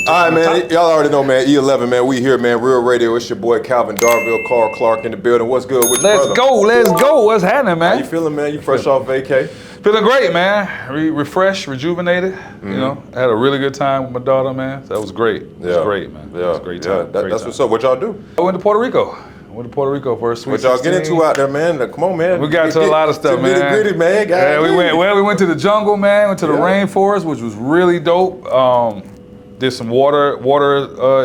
All right, man. Y'all already know, man. E11, man. We here, man. Real Radio. It's your boy Calvin Darville, Carl Clark in the building. What's good with you, brother? Let's go. What's happening, man? How you feeling, man? You fresh off vacay? Feeling great, man. Refreshed, rejuvenated. You know, I had a really good time with my daughter, man. That was great. It was great, man. Yeah. It was a great time. That's what's up. What y'all do? I went to Puerto Rico. For a sweet What y'all get into out there, man? Come on, man. We got to a lot of stuff, man. Nitty-gritty, man. Yeah, we went to the jungle, man. Went to the rainforest, which was really dope. Did some water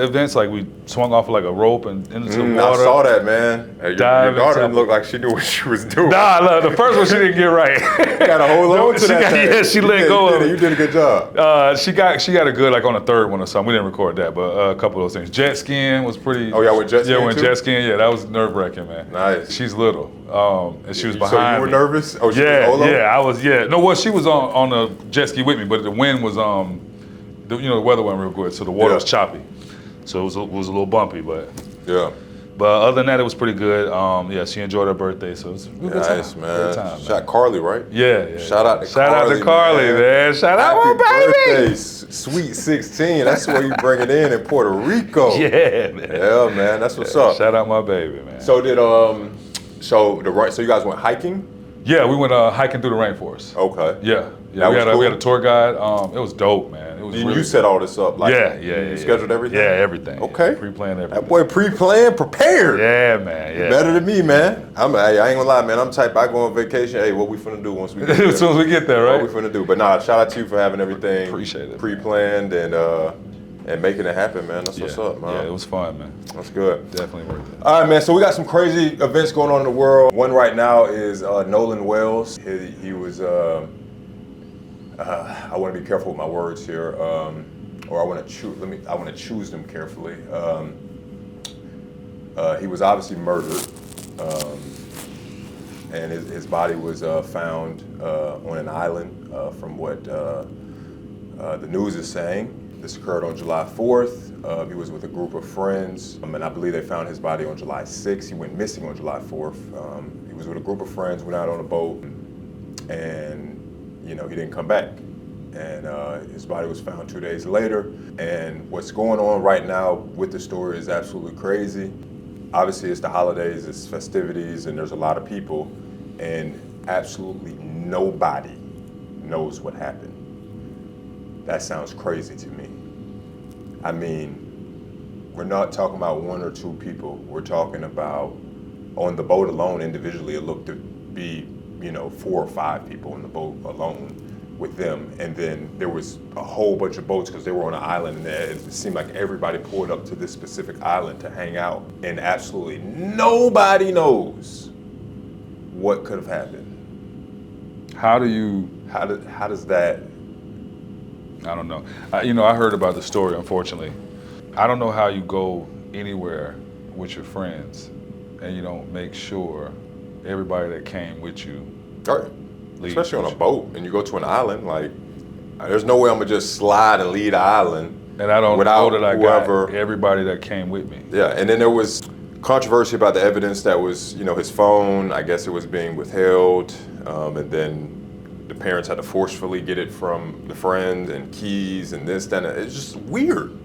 events, like we swung off like a rope and into the water. I saw that, man. Your daughter didn't look like she knew what she was doing. Nah, look, the first one she didn't get right. Got to hold on to that thing. Yeah, she let go of it. You did a good job. She got a good, like on the third one or something. We didn't record that, but a couple of those things. Jet skiing was pretty. Oh, y'all went jet skiing Yeah, went too? jet skiing. Yeah, that was nerve-wracking, man. Nice. She's little, and she was behind So you were me. nervous? Oh, she was I was. Yeah, no, well, she was on the jet ski with me, but the wind was the weather wasn't real good, so the water was choppy, so it was a little bumpy, but other than that, it was pretty good. She enjoyed her birthday, so it was a good time. Nice, man. Good time, Shout Carly, right? Yeah. Shout out to Carly, man. Shout out Happy my baby. birthday, sweet 16. That's where you bring it in Puerto Rico. Yeah, man. Yeah, man. That's what's up. Shout out my baby, man. So so you guys went hiking? Yeah, we went hiking through the rainforest. Okay. Yeah. We had a tour guide. It was dope, man. It was And really you set all this up, like you scheduled everything? Yeah, everything. Okay. Pre-planned everything. That boy pre-planned, prepared. Yeah, man. Yeah. Better than me, man. I ain't gonna lie, man. I'm type. I go on vacation. Hey, what we finna do once we get there? As soon as we get there, right? What we finna do? But nah, shout out to you for having everything Appreciate it, pre-planned and making it happen, man. That's what's up, man. Yeah, it was fun, man. That's good. Definitely worth it. All right, man. So we got some crazy events going on in the world. One right now is Nolan Wells. He was. I want to be careful with my words here, or I want to choose them carefully. He was obviously murdered, and his body was found on an island, from what the news is saying. This occurred on July 4th. He was with a group of friends, and I believe they found his body on July 6th. He went missing on July 4th. He was with a group of friends, went out on a boat, and he didn't come back. And his body was found 2 days later. And what's going on right now with the story is absolutely crazy. Obviously, it's the holidays, it's festivities, and there's a lot of people, and absolutely nobody knows what happened. That sounds crazy to me. I mean, we're not talking about one or two people. We're talking about, on the boat alone, individually, it looked to be 4 or 5 people in the boat alone with them. And then there was a whole bunch of boats because they were on an island, and it seemed like everybody pulled up to this specific island to hang out. And absolutely nobody knows what could have happened. How does that? I don't know. I heard about the story, unfortunately. I don't know how you go anywhere with your friends and you don't make sure everybody that came with you. Right. Especially on a boat, and you go to an island, like, there's no way I'm gonna just slide and leave the island. And I don't know that I got everybody that came with me. Yeah, and then there was controversy about the evidence that was, his phone, I guess it was being withheld, and then the parents had to forcefully get it from the friend, and keys and this, that, and it's just weird.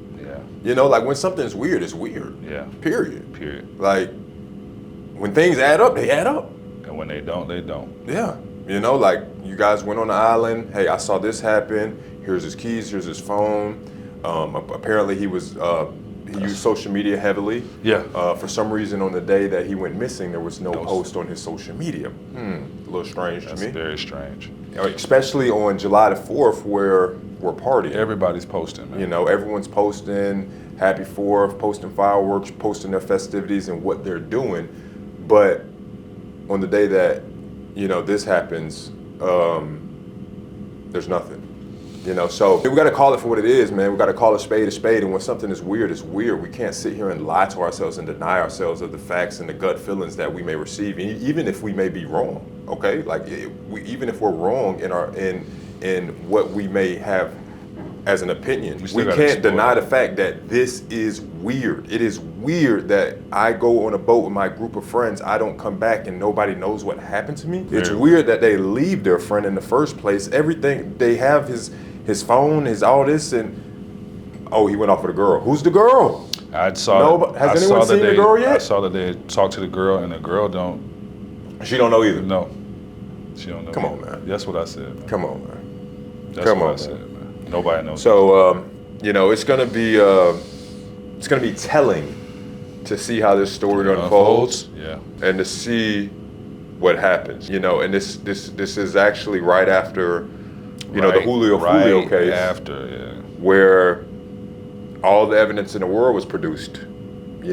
Yeah. Like when something's weird, it's weird. Yeah. Period. Like, when things add up, they add up. And when they don't, they don't. Yeah. Like you guys went on the island. Hey, I saw this happen. Here's his keys. Here's his phone. Apparently, he used social media heavily. Yeah. For some reason, on the day that he went missing, there was no post on his social media. A little strange to me. That's very strange. Especially on July the 4th, where we're partying. Everybody's posting, man. Everyone's posting Happy 4th, posting fireworks, posting their festivities and what they're doing. But on the day that this happens, there's nothing. So we got to call it for what it is, man. We got to call a spade, and when something is weird, it's weird. We can't sit here and lie to ourselves and deny ourselves of the facts and the gut feelings that we may receive, even if we may be wrong. Okay, like even if we're wrong in what we may have as an opinion, we can't deny the fact that this is weird. It is weird that I go on a boat with my group of friends, I don't come back and nobody knows what happened to me. It's weird that they leave their friend in the first place. Everything, they have his phone, his all this, and Oh, he went off with a girl. Who's the girl? Has anyone seen the girl yet? I saw that they talked to the girl, and the girl don't. She don't know either. No, she don't know. Come either. on, man. That's what I said. Man. Come on, man. That's what I said, man. Nobody knows. So, it's gonna be telling to see how this story unfolds. Yeah. And to see what happens. And this is actually right after, the Julio case. After, where all the evidence in the world was produced, and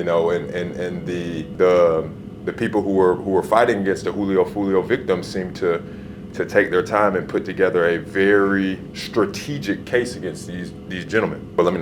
the people who were fighting against the Julio victims seemed to take their time and put together a very strategic case against these gentlemen. But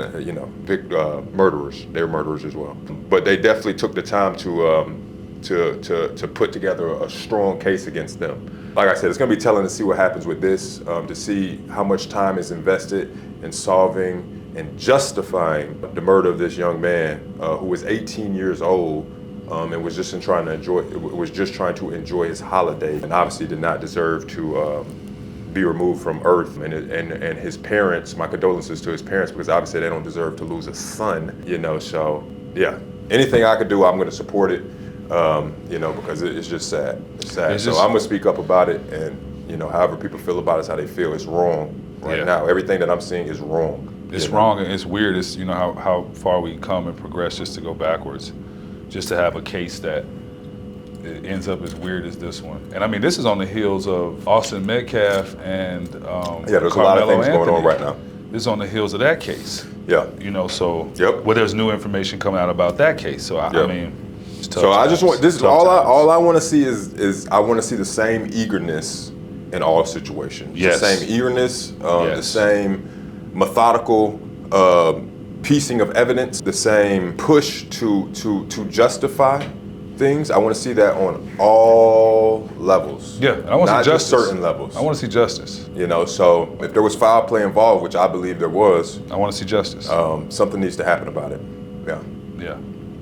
murderers. They're murderers as well. But they definitely took the time to put together a strong case against them. Like I said, it's gonna be telling to see what happens with this, to see how much time is invested in solving and justifying the murder of this young man who was 18 years old and was just trying to enjoy his holiday, and obviously did not deserve to be removed from Earth. And his parents, my condolences to his parents, because obviously they don't deserve to lose a son. So yeah, anything I could do, I'm going to support it. Because it's just sad. It's sad. So I'm gonna speak up about it, and however people feel about it is how they feel. It's wrong right now. Everything that I'm seeing is wrong. It's wrong, and it's weird. It's how far we come and progress just to go backwards, just to have a case that it ends up as weird as this one. And I mean, this is on the heels of Austin Metcalf and there's a lot of things going on right now. This is on the heels of that case. Yeah. Where there's new information coming out about that case. So I mean. So I just want all I want to see is I want to see the same eagerness in all situations. Yes. The same eagerness, the same methodical piecing of evidence, the same push to justify things. I want to see that on all levels. Yeah, and I want to see justice. Not just certain levels. I want to see justice. So if there was foul play involved, which I believe there was, I want to see justice. Something needs to happen about it. Yeah. Yeah.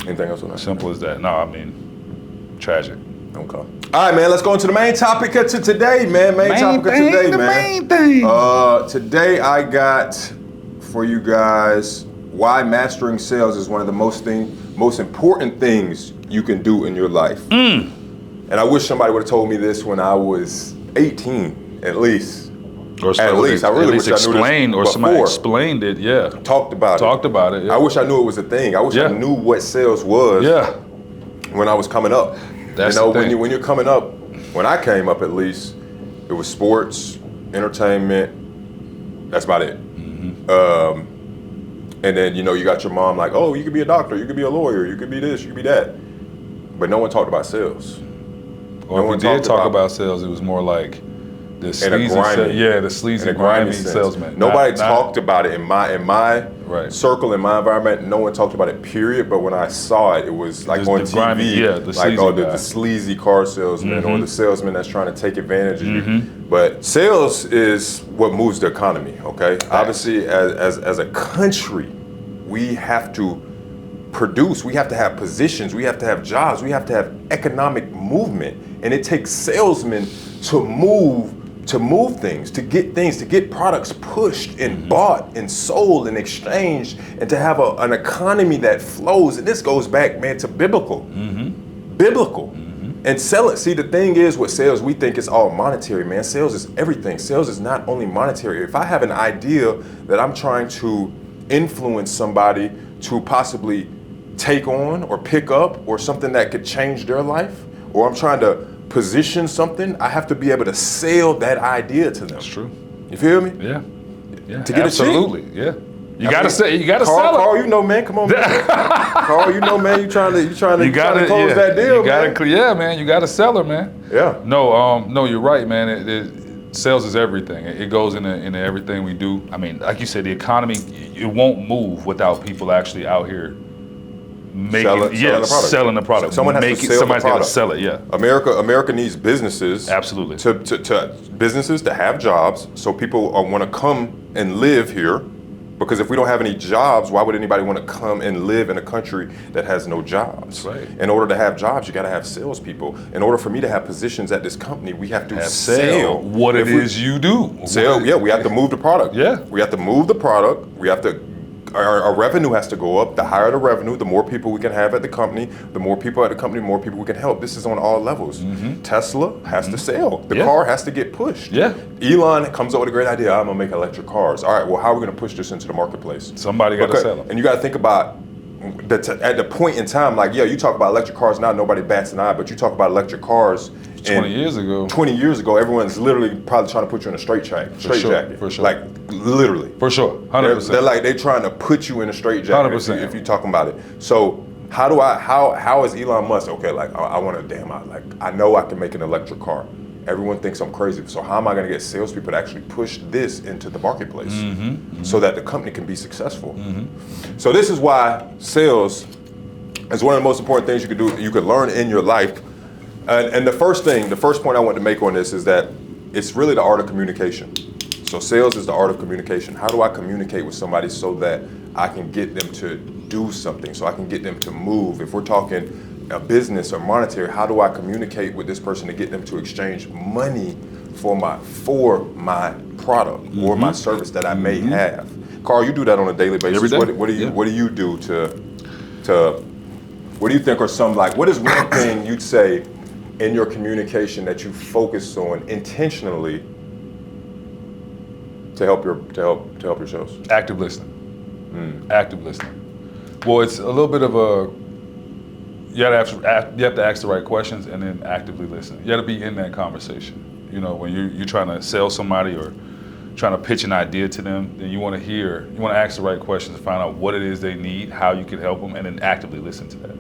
Anything else on that? Simple as that. No, I mean, tragic. Okay. All right, man. Let's go into the main topic of today, man. Main Main thing. Today I got for you guys why mastering sales is one of the most important things you can do in your life. And I wish somebody would have told me this when I was 18, at least. Or at least. I really wish I knew this or somebody explained it. Yeah. Talked about it. Yeah. I wish I knew it was a thing. I wish I knew what sales was. Yeah. When I was coming up. That's the thing. when you're coming up, when I came up at least, it was sports, entertainment. That's about it. Mm-hmm. And then you got your mom like, oh, you could be a doctor, you could be a lawyer, you could be this, you could be that. But no one talked about sales. Or if we did talk about sales, it was more like the sleazy, grimy salesman. Nobody talked about it in my circle, in my environment. No one talked about it, period. But when I saw it, it was like on TV, grimy, the sleazy car salesman or the salesman that's trying to take advantage of you. But sales is what moves the economy. Okay, obviously, as a country, we have to produce. We have to have positions. We have to have jobs. We have to have economic movement, and it takes salesmen to move things, to get products pushed and bought and sold and exchanged, and to have an economy that flows. And this goes back, man, to biblical. And sell it. See, the thing is with sales, we think it's all monetary, man. Sales is everything. Sales is not only monetary. If I have an idea that I'm trying to influence somebody to possibly take on or pick up, or something that could change their life, or I'm trying to position something, I have to be able to sell that idea to them. That's true. You feel me? Yeah. To get absolutely. Yeah. You gotta sell it. Carl, you know, man. Come on, man. Carl, you know, man. You trying to close that deal, man. Yeah, man. You gotta sell her, man. Yeah. No, you're right, man. Sales is everything. It goes into everything we do. I mean, like you said, the economy, it won't move without people actually out here selling the product. Someone has to sell somebody's the product. Got to sell it. Yeah. America needs businesses. Absolutely. To businesses to have jobs, so people want to come and live here. Because if we don't have any jobs, why would anybody want to come and live in a country that has no jobs? That's right. In order to have jobs, you got to have salespeople. In order for me to have positions at this company, we have to sell what it is you do. Sell, yeah. We have to move the product. Yeah. We have to move the product. We have to our revenue has to go up. The higher the revenue, the more people we can have at the company. The more people at the company, the more people we can help. This is on all levels. Tesla has to sell. The car has to get pushed. Elon comes up with a great idea. I'm gonna make electric cars. All right, well, how are we gonna push this into the marketplace? Somebody got to sell them. And you got to think about that at the point in time, like, yeah, you talk about electric cars now, nobody bats an eye, but you talk about electric cars 20 years ago. 20 years ago, everyone's literally probably trying to put you in a straitjacket. For sure. Like, literally. For sure, 100%. They're trying to put you in a straitjacket 100%. if you're talking about it. So how is Elon Musk, okay, like, I want to, I know I can make an electric car. Everyone thinks I'm crazy, so how am I going to get salespeople to actually push this into the marketplace so that the company can be successful? So this is why sales is one of the most important things you could do, you could learn in your life. And the first point I want to make on this is that it's really the art of communication. So sales is the art of communication. How do I communicate with somebody so that I can get them to do something, so I can get them to move? If we're talking a business or monetary, how do I communicate with this person to get them to exchange money for my product or my service that I may have? Carl, you do that on a daily basis. Every day. What do you do to what do you think are some, like, what is one thing you'd say in your communication that you focus on intentionally to help your sales? Active listening. Active listening. Well, it's a little bit of a, you have to ask the right questions and then actively listen. You got to be in that conversation. You know, when you're trying to sell somebody or trying to pitch an idea to them, then you want to ask the right questions to find out what it is they need, how you can help them, and then actively listen to that.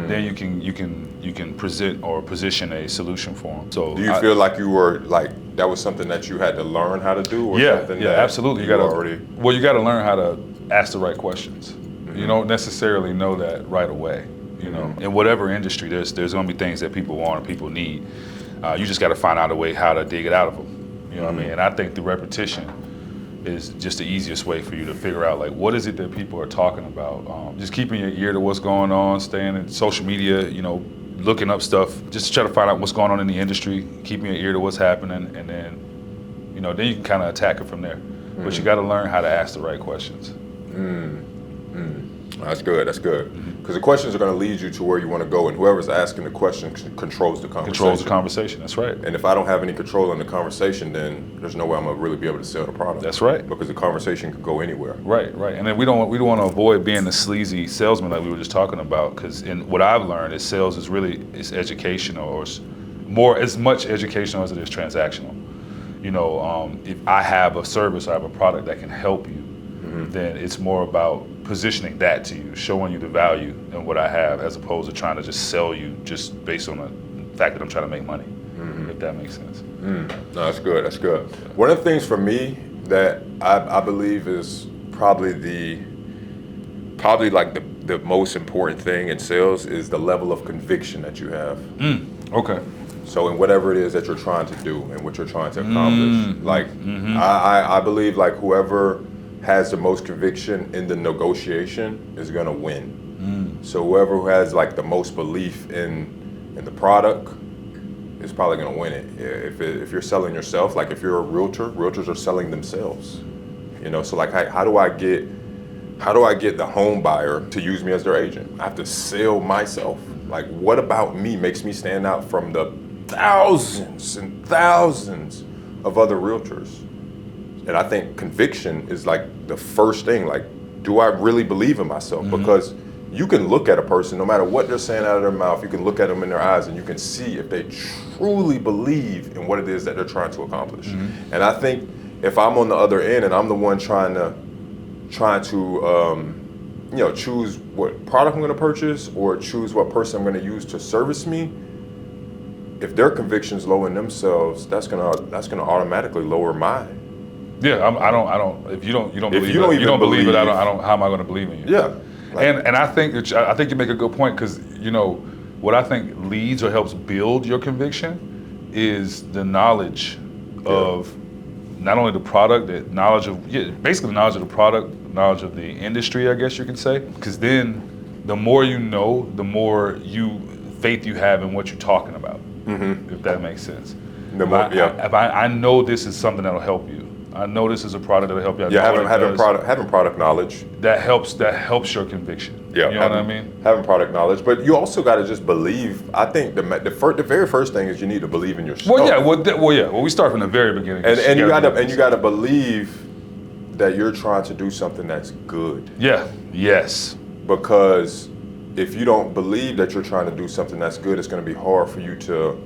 Then you can present or position a solution for them. So do you feel like you were, like, that was something that you had to learn how to do? Or something that absolutely. You got to learn how to ask the right questions. You don't necessarily know that right away. You know, in whatever industry, there's going to be things that people want and people need. You just got to find out a way how to dig it out of them. You know what I mean? And I think the repetition is just the easiest way for you to figure out, like, what is it that people are talking about. Just keeping your ear to what's going on, staying in social media, you know, looking up stuff, just to try to find out what's going on in the industry, keeping your ear to what's happening, and then, you know, then you can kind of attack it from there. But you got to learn how to ask the right questions. That's good. Because the questions are going to lead you to where you want to go, and whoever's asking the question controls the conversation. That's right. And if I don't have any control in the conversation, then there's no way I'm going to really be able to sell the product. That's right. Because the conversation could go anywhere. Right. And then we don't want to avoid being the sleazy salesman like we were just talking about, because what I've learned is sales is educational, or more as much educational as it is transactional. You know, if I have a service, I have a product that can help you, then it's more about positioning that to you, showing you the value in what I have, as opposed to trying to just sell you just based on the fact that I'm trying to make money, if that makes sense. No, that's good. One of the things for me that I believe is probably like the most important thing in sales is the level of conviction that you have. Okay. So in whatever it is that you're trying to do and what you're trying to accomplish, like I believe, like, whoever has the most conviction in the negotiation is gonna win. So whoever who has, like, the most belief in the product is probably gonna win it. If you're selling yourself, like if you're a realtor, realtors are selling themselves. You know, so like how do I get the home buyer to use me as their agent? I have to sell myself. Like, what about me makes me stand out from the thousands and thousands of other realtors? And I think conviction is like the first thing. Like, do I really believe in myself? Because you can look at a person, no matter what they're saying out of their mouth, you can look at them in their eyes and you can see if they truly believe in what it is that they're trying to accomplish. And I think if I'm on the other end and I'm the one trying to choose what product I'm going to purchase or choose what person I'm going to use to service me, if their conviction's low in themselves, that's gonna automatically lower mine. Yeah, I don't. If you don't believe it, how am I going to believe in you? Yeah, and I think you make a good point, because, you know, what I think leads or helps build your conviction is the knowledge of not only the product, basically the knowledge of the product, knowledge of the industry, I guess you can say. Because then, the more you know, the more faith you have in what you're talking about. If that makes sense. If I know this is something that'll help you. I know this is a product that'll help you. Yeah, having product knowledge. That helps your conviction. Yeah, you know what I mean? Having product knowledge, but you also got to just believe. I think the very first thing is you need to believe in yourself. Well, we start from the very beginning. And you got to believe that you're trying to do something that's good. Yeah. Yes. Because if you don't believe that you're trying to do something that's good, it's going to be hard for you to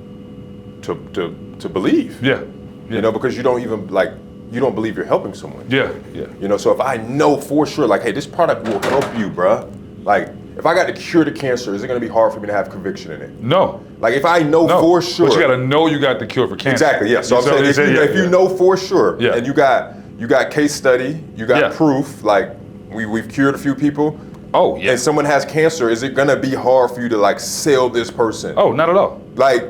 believe. Yeah. You know, because you don't believe you're helping someone. Yeah. Yeah. You know, so if I know for sure, like, hey, this product will help you, bruh. Like, if I got to cure the cancer, is it going to be hard for me to have conviction in it? No. Like, if I know for sure. But you got to know you got the cure for cancer. Exactly, yeah. So I'm saying, if you know for sure, and you got case study, you got proof, like, we've cured a few people. Oh, yeah. And someone has cancer, is it going to be hard for you to, like, sell this person? Oh, not at all. Like,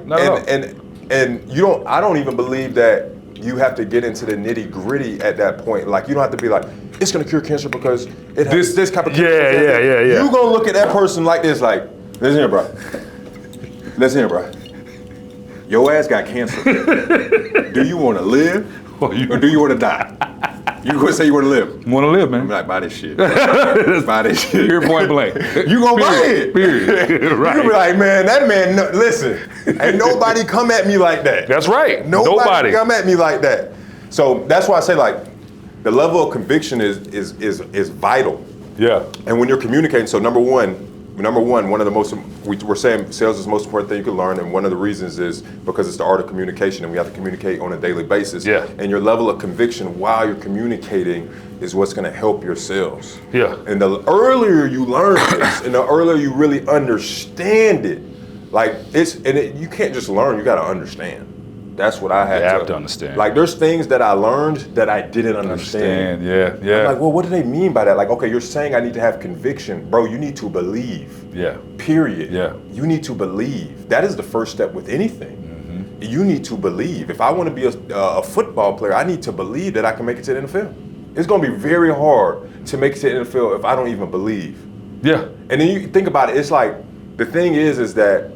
and I don't even believe that you have to get into the nitty gritty at that point. Like, you don't have to be like, it's gonna cure cancer because it has this type of cancer. Yeah. You gonna look at that person like this, like, listen here, bro. Listen here, bro. Your ass got cancer. Do you wanna live or do you wanna die? You gonna say you wanna live? Want to live, man. I'm like, buy this shit. Buy this shit. Here, point blank. You gonna buy it. Period. Right. You be like, man, that man, listen, ain't nobody come at me like that. That's right. Nobody come at me like that. So that's why I say, like, the level of conviction is vital. Yeah. And when you're communicating, so number one, one of the most, we're saying sales is the most important thing you can learn, and one of the reasons is because it's the art of communication, and we have to communicate on a daily basis. Yeah. And your level of conviction while you're communicating is what's going to help your sales. Yeah. And the earlier you learn this, and the earlier you really understand it, like you can't just learn, you got to understand. That's what I had You have to understand. Like, there's things that I learned that I didn't understand. Yeah. I'm like, well, what do they mean by that? Like, okay, you're saying I need to have conviction. Bro, you need to believe. Yeah. Period. Yeah. You need to believe. That is the first step with anything. Mm-hmm. You need to believe. If I want to be a football player, I need to believe that I can make it to the NFL. It's going to be very hard to make it to the NFL if I don't even believe. Yeah. And then you think about it, it's like, the thing is that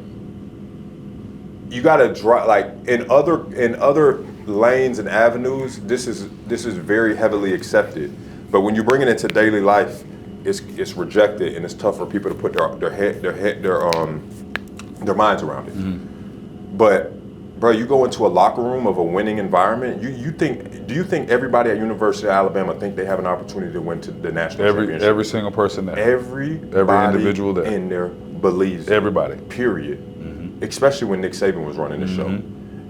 you gotta drive, like, in other lanes and avenues, this is very heavily accepted. But when you bring it into daily life, it's rejected, and it's tough for people to put their minds around it. Mm-hmm. But bro, you go into a locker room of a winning environment, do you think everybody at University of Alabama think they have an opportunity to win to the national championship? Every single person there. Every individual there. In there believes. Everybody. Period. Especially when Nick Saban was running the show.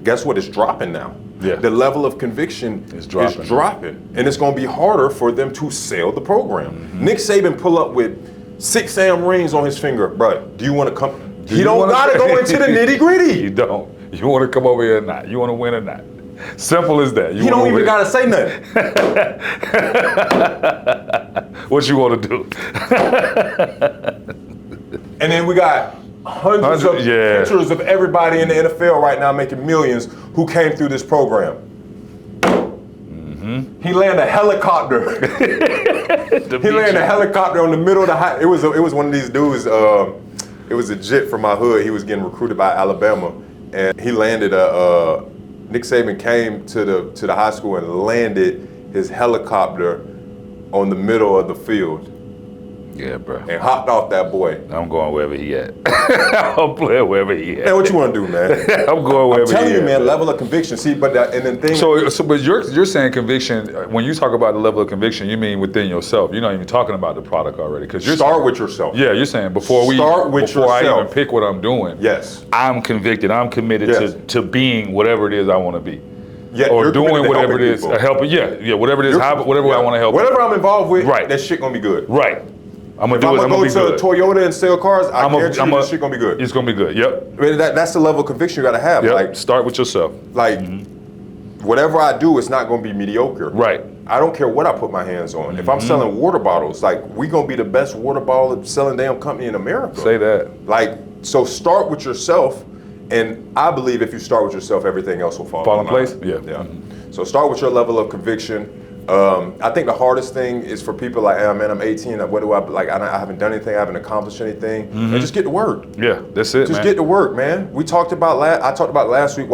Guess what? It's dropping now. Yeah. The level of conviction is dropping. And it's going to be harder for them to sell the program. Mm-hmm. Nick Saban pull up with 6 Sam rings on his finger. Bro, do you want to come? He don't got to go into the nitty gritty. You don't. You want to come over here or not? You want to win or not? Simple as that. You don't even got to say nothing. What you want to do? And then we got hundreds of pictures of everybody in the NFL right now making millions who came through this program. Mm-hmm. He landed a helicopter. He landed a helicopter on the middle of the high. It was one of these dudes. It was a jit from my hood. He was getting recruited by Alabama, and he landed Nick Saban came to the high school and landed his helicopter on the middle of the field. Yeah, bro. And hopped off that boy. I'm going wherever he at. I'm playing wherever he at. Man, what you want to do, man? I'm going wherever he at. I'm telling you, man, level of conviction. See, but and then thing. But you're saying conviction. When you talk about the level of conviction, you mean within yourself. You're not even talking about the product already, because you start with yourself. Yeah, you're saying before I even pick what I'm doing. Yes. I'm convicted. I'm committed to being whatever it is I want to be. Yeah, or doing whatever it is, helping. Yeah, whatever it is, whatever I want to help. Whatever I'm involved with, that shit gonna be good. Right. I'm gonna go to Toyota and sell cars, I guarantee you this shit gonna be good. It's gonna be good, yep. I mean, that's the level of conviction you gotta have. Yep. Like, start with yourself. Like, whatever I do, it's not gonna be mediocre. Right. I don't care what I put my hands on. If I'm selling water bottles, like, we gonna be the best water bottle selling damn company in America. Say that. Like, so start with yourself, and I believe if you start with yourself, everything else will fall in place? Yeah. So start with your level of conviction. I think the hardest thing is for people like, hey, man, I'm 18. What do I like? I haven't done anything. I haven't accomplished anything. And just get to work. Yeah, that's it. Just get to work, man. We talked about I talked about last week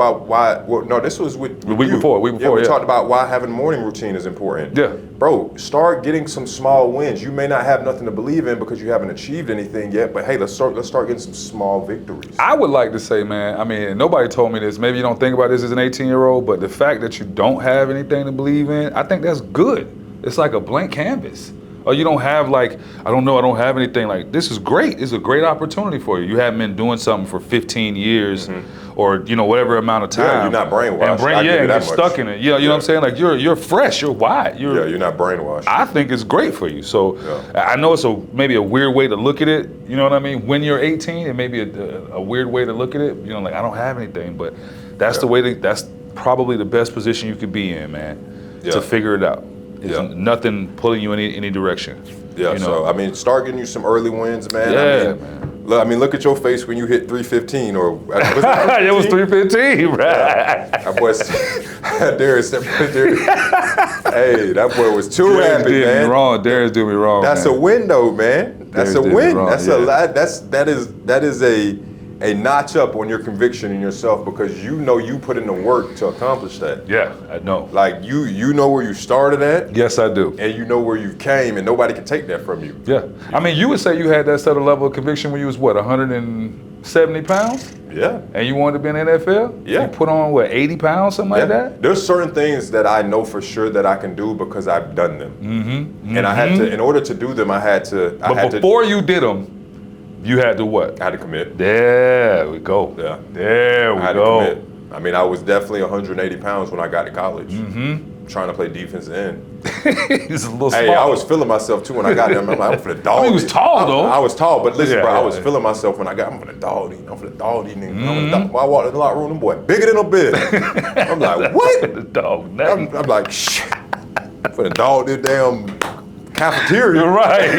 this was with the week before. We talked about why having a morning routine is important. Yeah, bro, start getting some small wins. You may not have nothing to believe in because you haven't achieved anything yet, but hey, let's start getting some small victories. I would like to say, man, I mean, nobody told me this. Maybe you don't think about this as an 18-year-old, but the fact that you don't have anything to believe in, I think that's good. It's like a blank canvas. Or you don't have like, I don't have anything. Like, this is great. It's a great opportunity for you. You haven't been doing something for 15 years or, whatever amount of time. Yeah, you're not brainwashed. And you're stuck in it. You know what I'm saying? Like, you're fresh, you're wide. You're not brainwashed. I think it's great for you. So I know it's maybe a weird way to look at it. You know what I mean? When you're 18, it may be a weird way to look at it. Like, I don't have anything, but that's the way that's probably the best position you could be in, man, to figure it out. It's nothing pulling you in any direction. Yeah, so I mean, start getting you some early wins, man. Yeah, man. Look at your face when you hit 315 or was it was 315, right? That boy, hey, that boy was too happy, did man. Me wrong. Darius did me wrong. That's a win, though, man. That's a win. That's a lot. That is a notch up on your conviction in yourself because you put in the work to accomplish that. Yeah, I know. Like you know where you started at. Yes, I do. And you know where you came, and nobody can take that from you. Yeah. I mean, you would say you had that sort of level of conviction when you was 170 pounds? Yeah. And you wanted to be in the NFL? Yeah. You put on 80 pounds, something like that? There's certain things that I know for sure that I can do because I've done them. And I had to, in order to do them, I had to. But before you did them, you had to what? I had to commit. There we go. Yeah. There we I had go. to commit. I mean, I was definitely 180 pounds when I got to college. Trying to play defensive end. He's a little small. Hey, I was feeling myself too when I got there. I'm like, I'm for the dog. He was tall though. I was tall, but listen, bro, I was feeling myself when I'm for the dog. I'm for the dog. When I walked in the locker room, them boy bigger than a bit. I'm like, what? The dog. I'm like, shit. I'm for the dog. This damn cafeteria. Right.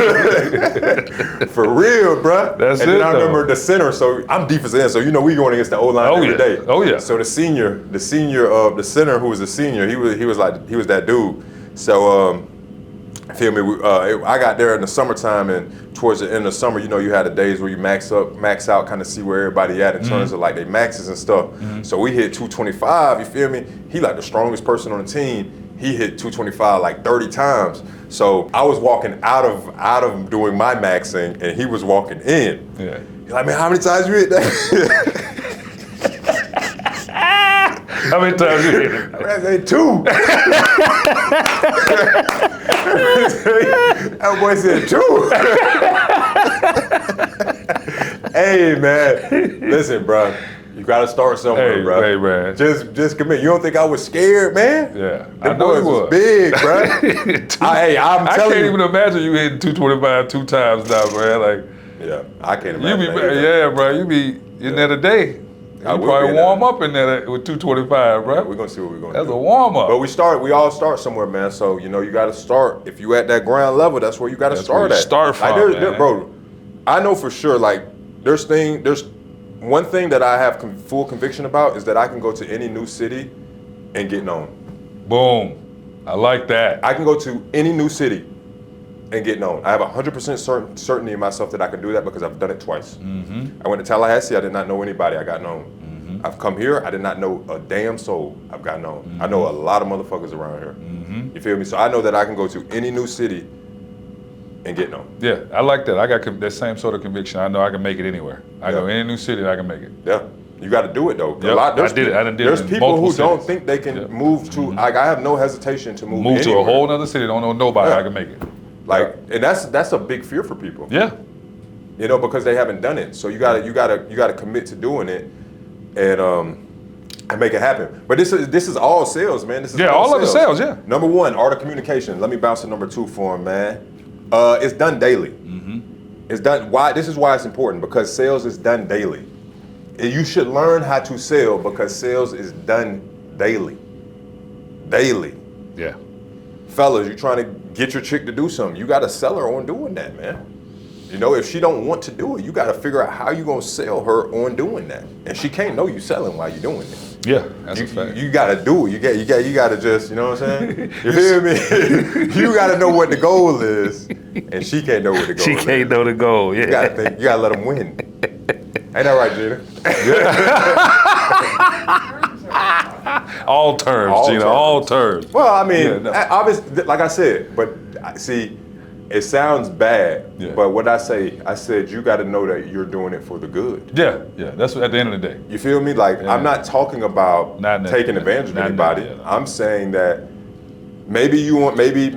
For real, bruh. That's and it, then I though. remember the center, so I'm defensive end, so we going against the O-line every day. Oh yeah. So the senior of the center who was a senior, he was that dude. So feel me, I got there in the summertime, and towards the end of the summer, you had the days where you max out, kind of see where everybody at in terms of like their maxes and stuff. So we hit 225, you feel me? He like the strongest person on the team. He hit 225 like 30 times. So I was walking out of doing my maxing, and he was walking in. Yeah. He's like, man, how many times you hit that? How many times you hit it? I said 2. That boy said 2. Hey man, listen, bro. You gotta start somewhere, bro. Hey, man. Just commit. You don't think I was scared, man? Yeah. Them boys was big, bro. I'm telling you. I can't even imagine you hitting 225 2 times now, man. Like, yeah, I can't imagine. Bro. You be in there today. You probably warm up in there with 225, bro. Yeah, we're gonna see what we're gonna do. That's a warm up. But we all start somewhere, man. So you gotta start. If you at that ground level, that's where you gotta start at. Start from, man. Bro, I know for sure. Like, there's one thing that I have full conviction about is that I can go to any new city and get known. Boom. I like that. I can go to any new city and get known. I have 100% certainty in myself that I can do that because I've done it twice. I went to Tallahassee, I did not know anybody, I got known. I've come here, I did not know a damn soul, I've got known. I know a lot of motherfuckers around here. You feel me? So I know that I can go to any new city and get known. Yeah, I like that. I got that same sort of conviction. I know I can make it anywhere. I go any new city, I can make it. Yeah, you got to do it though. Yep. I did it. There's people who don't think they can move to. Like, I have no hesitation to move to a whole other city. Don't know nobody. I can make it. Like, and that's a big fear for people. Yeah. Because they haven't done it. So you gotta commit to doing it, and make it happen. But this is all sales, man. This is all of the sales. Yeah. Number 1, art of communication. Let me bounce to number 2 for him, man. It's done daily. It's done. Why? This is why it's important, because sales is done daily. You should learn how to sell because sales is done daily. Daily. Yeah. Fellas, you're trying to get your chick to do something. You got to sell her on doing that, man. You know, if she don't want to do it, you got to figure out how you gonna sell her on doing that, and she can't know you selling while you're doing it. Yeah, that's a fact. You got to do it. You got to just, you know what I'm saying? You feel me? You got to know what the goal is, and she can't know what the goal is. She can't know the goal. Yeah. You got to think. You got to let them win. Ain't that right, Gina? All terms, Gina. All terms. Well, I mean, obviously, like I said, but see, it sounds bad, but what I said you got to know that you're doing it for the good. Yeah. That's at the end of the day. You feel me? Like I'm not talking about taking advantage of anybody. I'm saying that maybe you want, maybe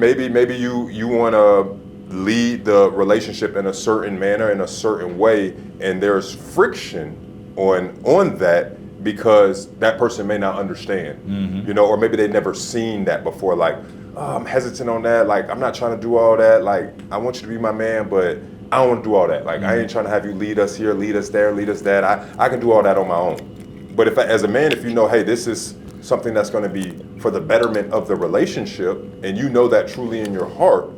you want to lead the relationship in a certain manner, in a certain way, and there's friction on that because that person may not understand, you know, or maybe they've never seen that before. Like, oh, I'm hesitant on that. Like, I'm not trying to do all that. Like, I want you to be my man, but I don't want to do all that. Like, I ain't trying to have you lead us here, lead us there, lead us that. I can do all that on my own. But as a man, if you know, hey, this is something that's going to be for the betterment of the relationship, and you know that truly in your heart,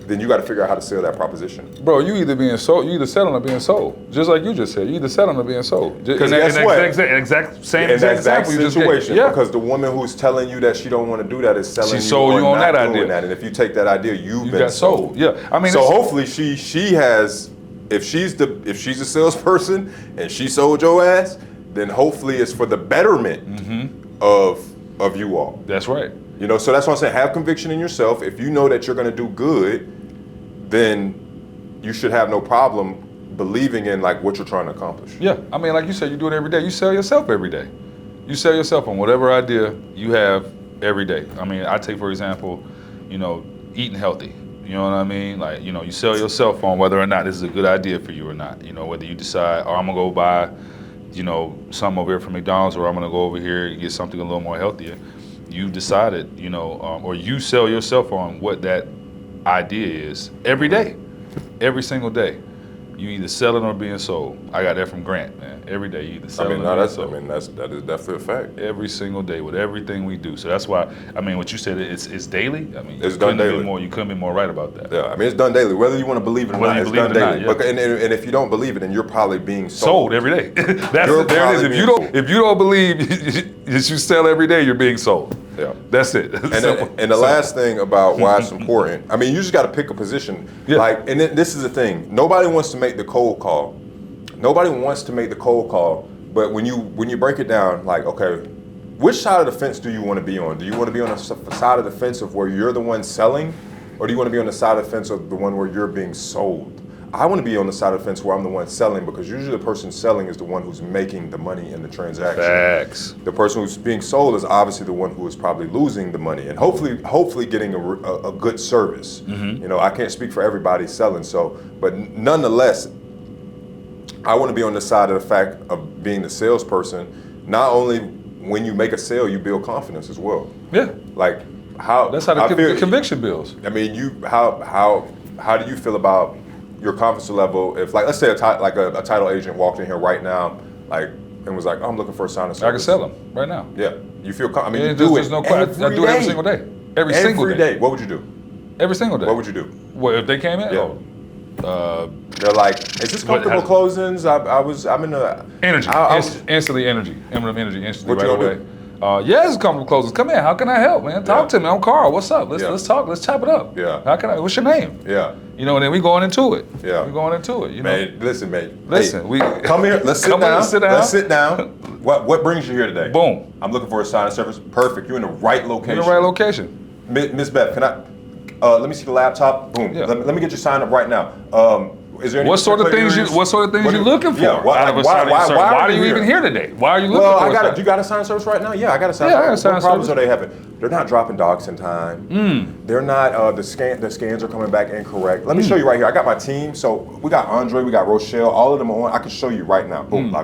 then you got to figure out how to sell that proposition. Bro, you either selling or being sold. Just like you just said, you either selling or being sold. Because guess what? Exact situation. Because the woman who's telling you that she don't want to do that is selling you sold you on that idea. That. And if you take that idea, you got sold. Yeah, I mean. So hopefully she has. If she's a salesperson and she sold your ass, then hopefully it's for the betterment of you all. That's right. You know, so that's what I'm saying. Have conviction in yourself. If you know that you're going to do good, then you should have no problem believing in like what you're trying to accomplish. Yeah, I mean, like you said, you do it every day. You sell yourself every day. You sell yourself on whatever idea you have every day. I mean, I take for example, you know, eating healthy. You know what I mean? Like, you know, you sell yourself on whether or not this is a good idea for you or not. You know, whether you decide, oh, I'm gonna go buy, you know, something over here from McDonald's, or I'm gonna go over here and get something a little more healthier. You've decided, you know, or you sell yourself on what that idea is every day, every single day. You either selling or being sold. I got that from Grant, man. Every day you either selling or being sold. That is definitely a fact. Every single day with everything we do. So that's why, I mean, what you said, it's daily. I mean, it's done daily. You couldn't be more right about that. Yeah, I mean, it's done daily. Whether you want to believe it or not, it's done daily. And if you don't believe it, then you're probably being sold every day. There it is. If you don't believe that you sell every day, you're being sold. Yeah, that's it. And the last thing about why it's important, I mean, you just got to pick a position. Yeah. Like, and this is the thing. Nobody wants to make the cold call. Nobody wants to make the cold call. But when you break it down, like, okay, which side of the fence do you want to be on? Do you want to be on the side of the fence of where you're the one selling, or do you want to be on the side of the fence of the one where you're being sold? I want to be on the side of the fence where I'm the one selling, because usually the person selling is the one who's making the money in the transaction. Facts. The person who's being sold is obviously the one who is probably losing the money, and hopefully getting a good service. You know, I can't speak for everybody selling, but nonetheless, I want to be on the side of the fact of being the salesperson. Not only when you make a sale, you build confidence as well. Yeah. Like how that's how the conviction builds. I mean, how do you feel about your confidence level if, like, let's say a title agent walked in here right now, like, and was like, oh, I'm looking for a sign of service. I can sell them right now. Yeah, you feel. I mean, you do it. I do it every single day. Every single day. What would you do? Every single day. What would you do? What if they came in? Yeah. They're like, is this comfortable closings? I'm in the energy. Instantly energy. Instantly right away. Yeah, it's comfortable closings. Come in. How can I help, man? Talk to me. I'm Carl. What's up? Let's talk. Let's chop it up. Yeah. What's your name? Yeah. You know, and then we going into it. Yeah. We going into it. You know. Man, listen, mate. Listen, hey, we come here. Let's sit down. Let's sit down. What brings you here today? Boom. I'm looking for a sign of service. Perfect. You're in the right location. In the right location. Miss Beth, can I? Let me see the laptop. Boom. Yeah. Let me get you signed up right now. Is there any what sort of things you looking for? Yeah, why are you even here today? Why are you looking for? Well, you got a sign of service right now? Yeah, I got a sign of service. What problems are they having? They're not dropping docs in time. They're not. The scans are coming back incorrect. Let me show you right here. I got my team. So we got Andre, we got Rochelle. All of them are on. I can show you right now. Boom.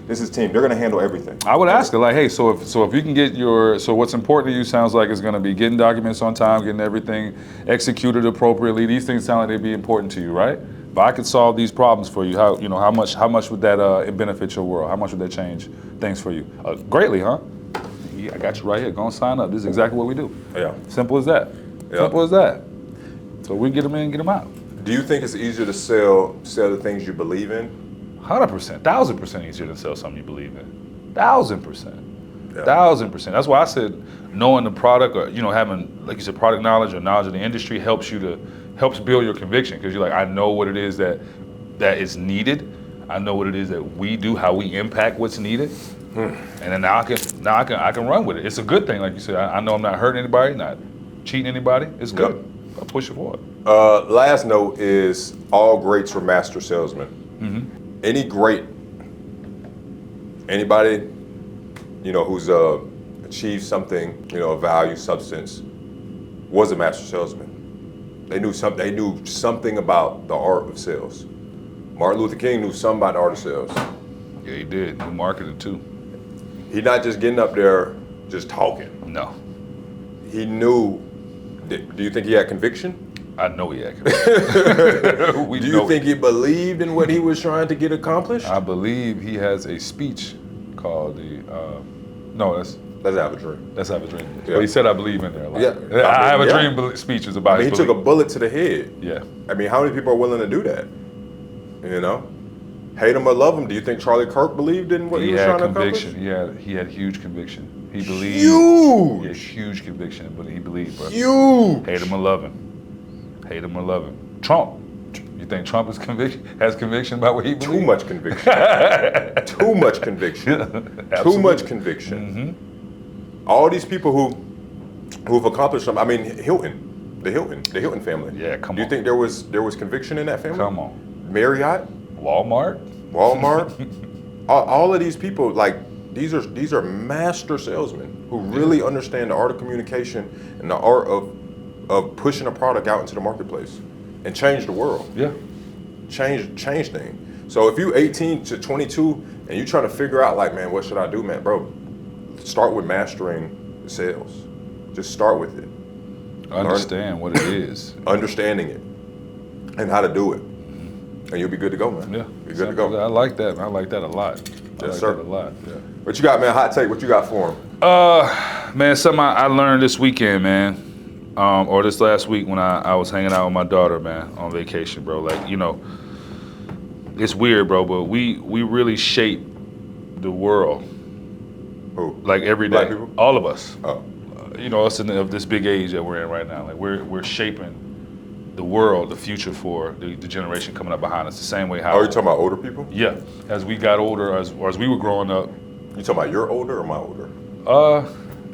This is team. They're gonna handle everything. I would ask her, like, hey, so if you can get what's important to you sounds like it's gonna be getting documents on time, getting everything executed appropriately. These things sound like they'd be important to you, right? If I could solve these problems for you, how much would that benefit your world? How much would that change things for you? Greatly, huh? Yeah, I got you right here. Go and sign up. This is exactly what we do. Yeah. Simple as that. Yeah. Simple as that. So we get them in, get them out. Do you think it's easier to sell the things you believe in? 100%, 1,000% easier to sell something you believe in. 1,000%, Yeah. 1,000%. That's why I said knowing the product, or having, like you said, product knowledge or knowledge of the industry helps build your conviction, because you're like, I know what it is that is needed. I know what it is that we do, how we impact what's needed, and then now I can run with it. It's a good thing, like you said. I know I'm not hurting anybody, not cheating anybody. It's good. Yep. I'll push it forward. Last note is all greats were master salesmen. Mm-hmm. Any great, anybody, who's achieved something, a value, substance, was a master salesman. They knew something about the art of sales. Martin Luther King knew something about the art of sales. Yeah, he did. He marketed too. He not just getting up there, just talking. No. He knew. Do you think he had conviction? I know he had conviction. Do you think he believed in what he was trying to get accomplished? I believe he has a speech called Let's Have a Dream. Let's Have a Dream. Yeah. But he said I believe in there a lot. Yeah. I Have a Dream speech is about he took a bullet to the head. Yeah. I mean, how many people are willing to do that? Hate him or love him. Do you think Charlie Kirk believed in what he was trying to accomplish? He had huge conviction. He believed. Huge. He had huge conviction, but he believed, bro. Huge. Hate him or love him. Hate him or love him. Trump. You think Trump has conviction about what he believes? Too much conviction. Too much conviction. Too much conviction. Mm-hmm. All these people who've accomplished something. I mean, the Hilton family. Yeah, come on. Do you think there was conviction in that family? Come on. Marriott, Walmart. all of these people, like, these are master salesmen who really understand the art of communication and the art of pushing a product out into the marketplace and change the world. Yeah. Change things. So if you 18 to 22 and you trying to figure out, like, man, what should I do, man, bro? Start with mastering the sales. Just start with it. Understand what it is. Understanding it and how to do it. And you'll be good to go, man. Yeah. You're good to go. I like that. I like that a lot. Yes, sir. That a lot. Yeah. What you got, man? Hot take. What you got for him? Man, something I learned this weekend, man, or this last week when I was hanging out with my daughter, man, on vacation, bro. Like, it's weird, bro, but we really shape the world. Who? Like every day. Black people? All of us. Oh. Us of this big age that we're in right now. Like we're shaping the world, the future for the generation coming up behind us. The same way how. Oh, you talking about older people? Yeah. As we got older, as we were growing up. You talking about you're older or my older?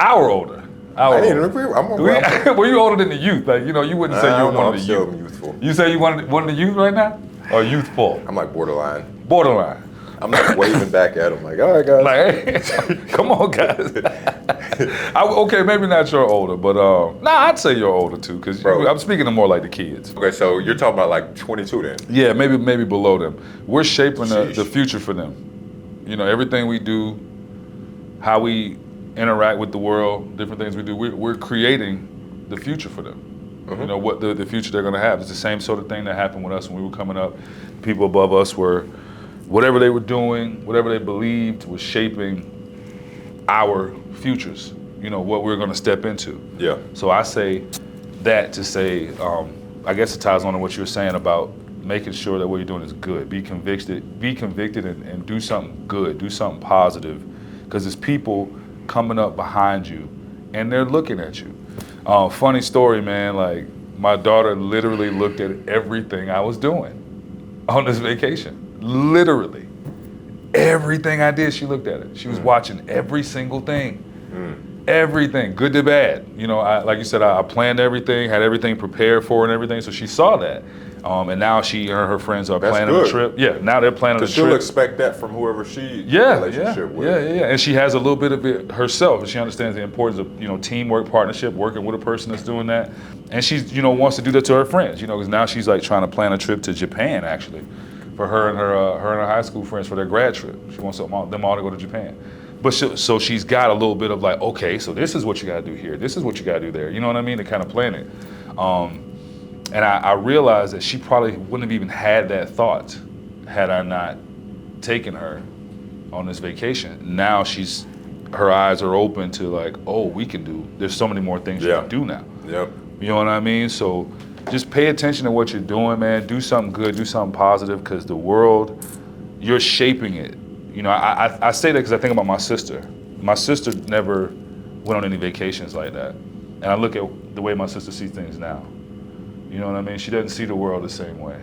Our older. I didn't agree. Well, you older than the youth. Like, you wouldn't say you were one of the youth. I'm youthful. You say you one of the youth right now? Or youthful? I'm like borderline. Borderline. I'm like waving back at them like, all right, guys. Like, hey, come on, guys. Okay, maybe not you're older, but I'd say you're older too, because I'm speaking to more like the kids. Okay, so you're talking about like 22 then? Yeah, maybe below them. We're shaping the future for them. Everything we do, how we interact with the world, different things we do, we're creating the future for them. Mm-hmm. What the future they're gonna have. It's the same sort of thing that happened with us when we were coming up. People above us were, whatever they were doing, whatever they believed was shaping our futures, what we're gonna step into. Yeah. So I say that to say, I guess it ties on to what you were saying about making sure that what you're doing is good. Be convicted and do something good, do something positive, because there's people coming up behind you and they're looking at you. Funny story, man, like my daughter literally looked at everything I was doing on this vacation. Literally. Everything I did, she looked at it. She was watching every single thing. Everything, good to bad. Like you said, I planned everything, had everything prepared for her and everything, so she saw that. And now she and her friends are planning a trip. Yeah, now they're planning a trip. Because she'll expect that from whoever she relationship with. Yeah. And she has a little bit of it herself. She understands the importance of, teamwork, partnership, working with a person that's doing that. And she, wants to do that to her friends, because now she's like trying to plan a trip to Japan, actually, for her and her high school friends for their grad trip. She wants them all to go to Japan. But so she's got a little bit of like, okay, so this is what you gotta do here. This is what you gotta do there. You know what I mean? To kind of plan it. And I realized that she probably wouldn't have even had that thought had I not taken her on this vacation. Now her eyes are open to like, oh, there's so many more things you can do now. Yep. You know what I mean? So just pay attention to what you're doing, man. Do something good, do something positive, because the world, you're shaping it. You know, I say that because I think about my sister. My sister never went on any vacations like that. And I look at the way my sister sees things now. You know what I mean? She doesn't see the world the same way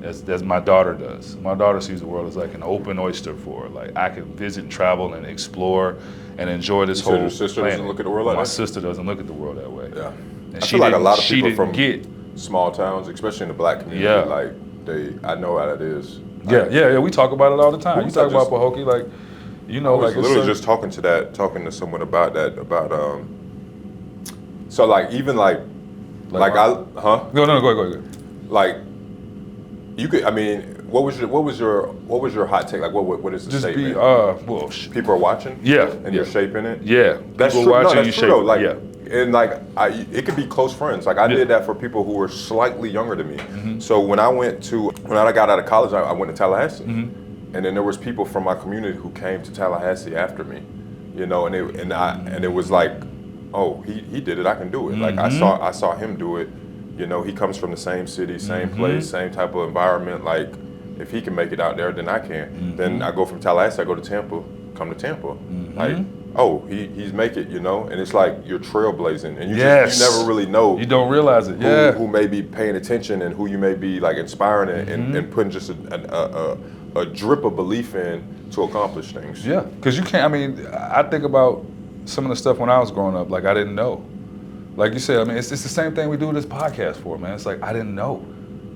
as my daughter does. My daughter sees the world as like an open oyster for her. Like, I can visit and travel and explore and enjoy this whole your sister planet. doesn't look at the world like that? My sister doesn't look at the world that way. Yeah. And I feel like a lot of people from get small towns, especially in the black community, Yeah. like I know how that is. Yeah, we talk about it all the time. Who You talk was about Pahokee, like, you I know, was like literally just talking to someone about that, so like even like No, go ahead. Like, you could, I mean, what was your hot take? Like, what is the Just statement? be, People are watching? Yeah. And you're shaping it? Yeah. That's People true. watching, No, you that's true shape though. it. Like, Yeah. and like, it could be close friends. Like, I did that for people who were slightly younger than me. Mm-hmm. So when I got out of college, I went to Tallahassee. Mm-hmm. And then there was people from my community who came to Tallahassee after me, you know, and it was like, oh, he did it, I can do it. Mm-hmm. Like, I saw him do it. You know, he comes from the same city, same Mm-hmm. place, same type of environment. Like, if he can make it out there, then I can. Mm-hmm. Then I go from Tallahassee, I go to Tampa, come to Tampa. Mm-hmm. Like, oh, he's make it, you know? And it's like you're trailblazing. And you Yes. you never really know You don't realize it. Yeah. who may be paying attention and who you may be like inspiring and putting just a drip of belief in to accomplish things. Yeah, because you can't, I mean, I think about some of the stuff when I was growing up, like, I didn't know. Like you said, I mean, it's the same thing we do this podcast for, man. It's like, I didn't know.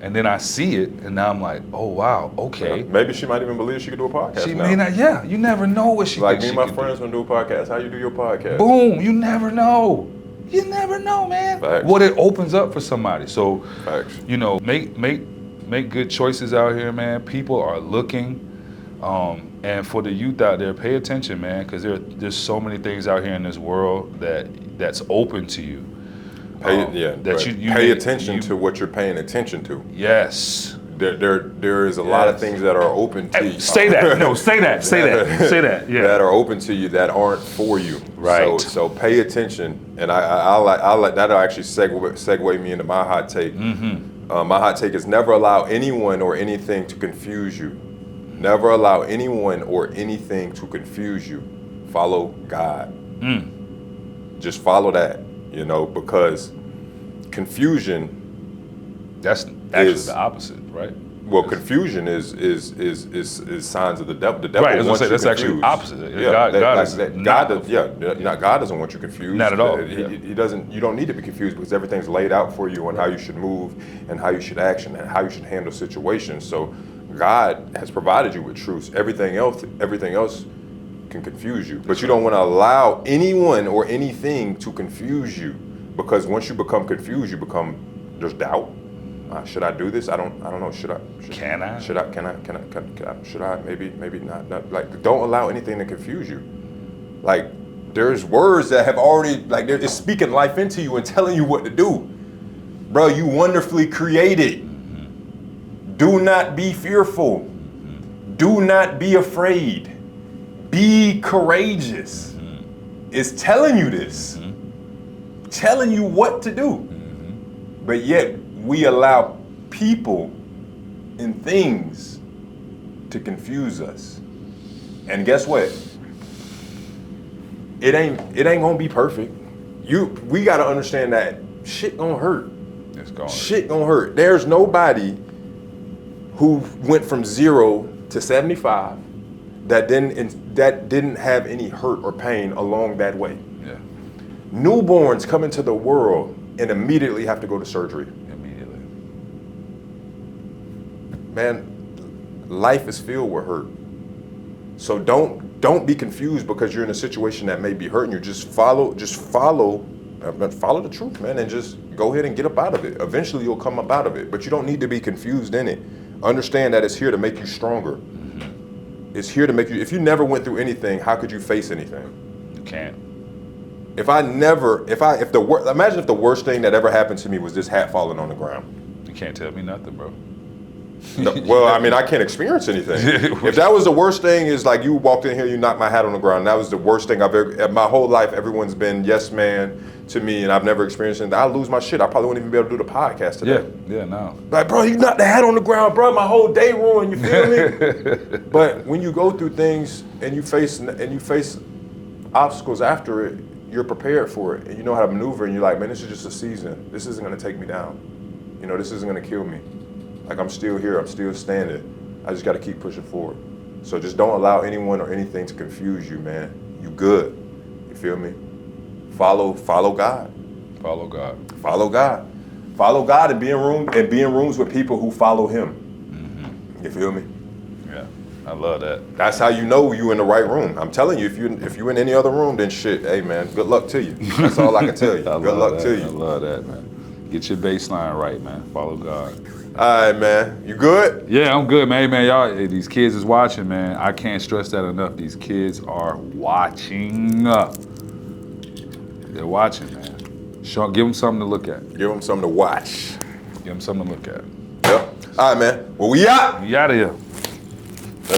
And then I see it, and now I'm like, oh, wow, okay. Yeah, maybe she might even believe she could do a podcast She now. may not, yeah, you never know what she Like, thinks me she and my could friends want to do a podcast. How you do your podcast? Boom, you never know. You never know, man. Facts. What it opens up for somebody. So, Facts. you know, make good choices out here, man. People are looking. And for the youth out there, pay attention, man, because there's so many things out here in this world that's open to you. Pay attention to what you're paying attention to. Yes. There is a lot of things that are open to you. Say that. No, say that. Say that. Yeah. That are open to you that aren't for you. Right. So pay attention, and I like that'll actually segue me into my hot take. Mm-hmm. My hot take is never allow anyone or anything to confuse you. Never allow anyone or anything to confuse you. Follow God. Just follow that, you know, because confusion. That's actually the opposite, right? Well, confusion is signs of the devil. The devil right, wants you that's confused. actually opposite. Yeah, God doesn't want you confused. Not at all. He doesn't. You don't need to be confused because everything's laid out for you on how you should move and how you should action and how you should handle situations. So God has provided you with truths. Everything else can confuse you. But you don't want to allow anyone or anything to confuse you, because once you become confused, there's doubt. Should I do this? I don't know. Can I? Maybe not. Like, don't allow anything to confuse you. Like, there's words that have already, like, it's speaking life into you and telling you what to do. Bro, you wonderfully created. Do not be fearful. Do not be afraid. Be courageous. It's telling you this. Telling you what to do. But yet, we allow people and things to confuse us. And guess what? It ain't gonna be perfect. We gotta understand that shit gonna hurt. It's gonna shit gonna hurt. There's nobody who went from 0 to 75 that didn't have any hurt or pain along that way. Yeah. Newborns come into the world and immediately have to go to surgery. Immediately. Man, life is filled with hurt. So don't be confused because you're in a situation that may be hurting you. Just follow the truth, man, and just go ahead and get up out of it. Eventually you'll come up out of it, but you don't need to be confused in it. Understand that it's here to make you stronger. It's here to make you, if you never went through anything, how could you face anything? You can't. Imagine if the worst thing that ever happened to me was this hat falling on the ground. You can't tell me nothing, bro. Well, I mean, I can't experience anything. If that was the worst thing, is like you walked in here, you knocked my hat on the ground. That was the worst thing I've ever. My whole life, everyone's been yes man to me, and I've never experienced anything. I lose my shit. I probably wouldn't even be able to do the podcast today. Yeah, no. Like, bro, you knocked the hat on the ground, bro. My whole day ruined. You feel me? But when you go through things and you face obstacles after it, you're prepared for it, and you know how to maneuver. And you're like, man, this is just a season. This isn't gonna take me down. You know, this isn't gonna kill me. Like, I'm still here, I'm still standing. I just gotta keep pushing forward. So just don't allow anyone or anything to confuse you, man. You good, you feel me? Follow God. Follow God. Follow God. Follow God and be in rooms with people who follow him. Mm-hmm. You feel me? Yeah, I love that. That's how you know you in the right room. I'm telling you, if you in any other room, then shit, hey man, good luck to you. That's all I can tell you. Good luck to you. I love that, man. Get your baseline right, man. Follow God. All right, man. You good? Yeah, I'm good, man. Hey, man, y'all, these kids is watching, man. I can't stress that enough. These kids are watching. They're watching, man. Give them something to look at. Give them something to watch. Give them something to look at. Yep. All right, man. Well, we out. We out of here.